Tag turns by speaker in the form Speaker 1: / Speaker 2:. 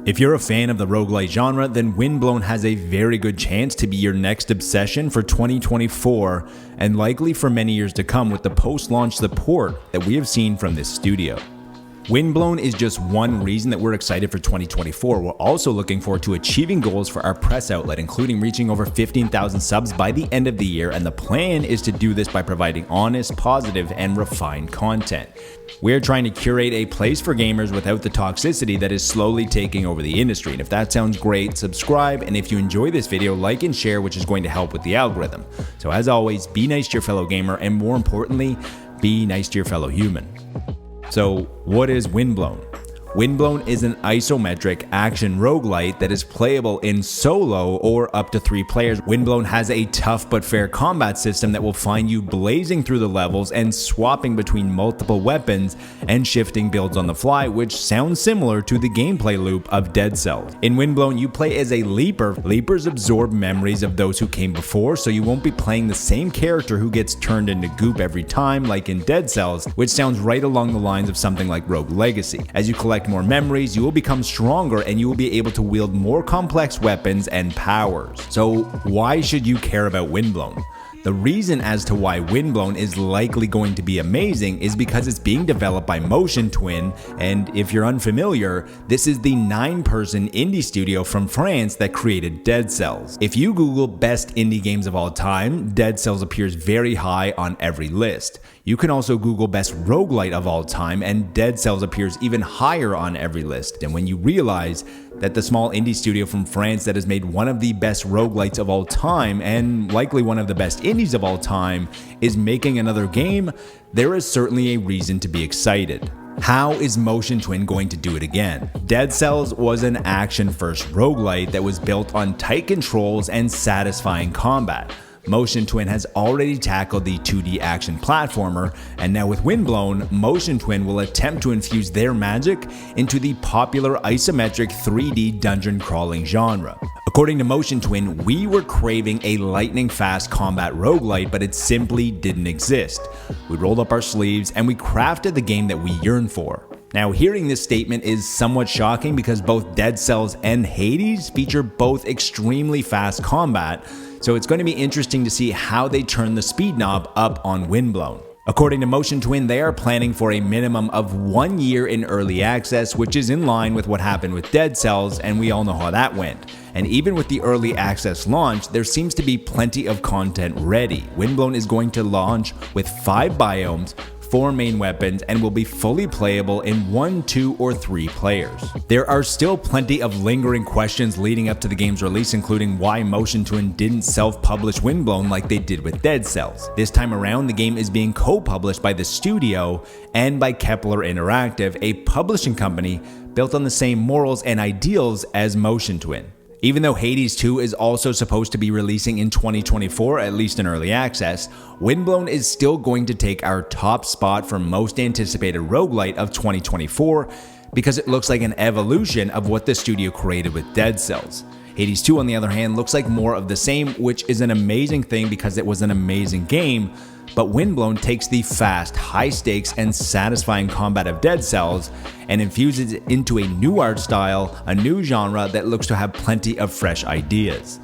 Speaker 1: If you're a fan of the roguelite genre, then Windblown has a very good chance to be your next obsession for 2024 and likely for many years to come with the post-launch support that we have seen from this studio. Windblown is just one reason that we're excited for 2024. We're also looking forward to achieving goals for our press outlet, including reaching over 15,000 subs by the end of the year, and the plan is to do this by providing honest, positive, and refined content. We're trying to curate a place for gamers without the toxicity that is slowly taking over the industry, and if that sounds great, subscribe, and if you enjoy this video, like and share, which is going to help with the algorithm. So as always, be nice to your fellow gamer, and more importantly, be nice to your fellow human. So what is Windblown? Windblown is an isometric action roguelite that is playable in solo or up to 3 players. Windblown has a tough but fair combat system that will find you blazing through the levels and swapping between multiple weapons and shifting builds on the fly, which sounds similar to the gameplay loop of Dead Cells. In Windblown, you play as a leaper. Leapers absorb memories of those who came before, so you won't be playing the same character who gets turned into goop every time like in Dead Cells, which sounds right along the lines of something like Rogue Legacy. As you collect more memories, you will become stronger and you will be able to wield more complex weapons and powers. So why should you care about Windblown? The reason as to why Windblown is likely going to be amazing is because it's being developed by Motion Twin, and if you're unfamiliar, this is the 9-person indie studio from France that created Dead Cells. If you Google best indie games of all time, Dead Cells appears very high on every list. You can also Google best roguelite of all time, and Dead Cells appears even higher on every list. And when you realize that the small indie studio from France that has made one of the best roguelites of all time, and likely one of the best indies of all time, is making another game, there is certainly a reason to be excited. How is Motion Twin going to do it again? Dead Cells was an action-first roguelite that was built on tight controls and satisfying combat. Motion Twin has already tackled the 2D action platformer, and now with Windblown, Motion Twin will attempt to infuse their magic into the popular isometric 3D dungeon crawling genre. According to Motion Twin, we were craving a lightning-fast combat roguelite, but it simply didn't exist. We rolled up our sleeves and we crafted the game that we yearn for. Now, hearing this statement is somewhat shocking because both Dead Cells and Hades feature both extremely fast combat, so it's going to be interesting to see how they turn the speed knob up on Windblown. According to Motion Twin, they are planning for a minimum of 1 year in early access, which is in line with what happened with Dead Cells, and we all know how that went. And even with the early access launch, there seems to be plenty of content ready. Windblown is going to launch with 5 biomes, 4 main weapons, and will be fully playable in 1, 2, or 3 players. There are still plenty of lingering questions leading up to the game's release, including why Motion Twin didn't self-publish Windblown like they did with Dead Cells. This time around, the game is being co-published by the studio and by Kepler Interactive, a publishing company built on the same morals and ideals as Motion Twin. Even though Hades 2 is also supposed to be releasing in 2024, at least in early access, Windblown is still going to take our top spot for most anticipated roguelite of 2024 because it looks like an evolution of what the studio created with Dead Cells. Hades 2, on the other hand, looks like more of the same, which is an amazing thing because it was an amazing game, but Windblown takes the fast, high-stakes, and satisfying combat of Dead Cells and infuses it into a new art style, a new genre that looks to have plenty of fresh ideas.